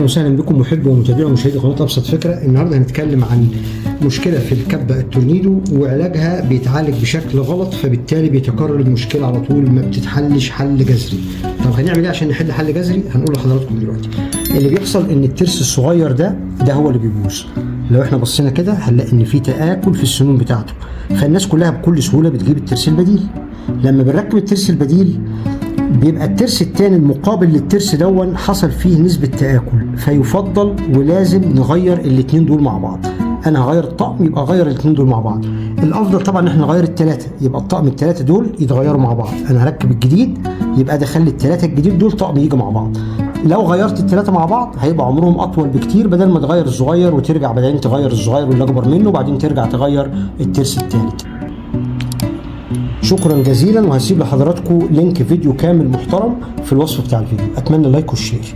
وسهلا بكم محبي ومتابعي ومشاهدي قناه ابسط فكره. النهارده هنتكلم عن مشكله في الكبه التورنيدو وعلاجها بيتعالج بشكل غلط، فبالتالي بيتكرر المشكله على طول ما بتتحلش حل جذري. طب هنعمل ايه عشان نحل حل جذري؟ هنقول لحضراتكم دلوقتي. اللي بيحصل ان الترس الصغير ده هو اللي بيبوظ. لو احنا بصينا كده هنلاقي ان في تآكل في السنون بتاعته، فالناس كلها بكل سهوله بتجيب الترس البديل. لما بنركب الترس البديل بيبقى الترس التاني المقابل للترس دون حصل فيه نسبة تآكل، فيفضل ولازم نغير الاتنين دول مع بعض. انا هغير الطقم يبقى غير الاتنين دول مع بعض. الافضل طبعا ان احنا نغير التلاتة، يبقى الطقم التلاتة دول يتغيروا مع بعض. انا هركب الجديد يبقى ده خلي التلاتة الجديد دول طقم يجي مع بعض. لو غيرت التلاتة مع بعض هيبقى عمرهم اطول بكتير، بدل ما تغير الصغير وترجع بعدين تغير الصغير واللي اكبر منه وبعدين ترجع تغير الترس التالت. شكرا جزيلا، وهسيب لحضراتكم لينك فيديو كامل محترم في الوصف بتاع الفيديو. اتمنى اللايك والشير.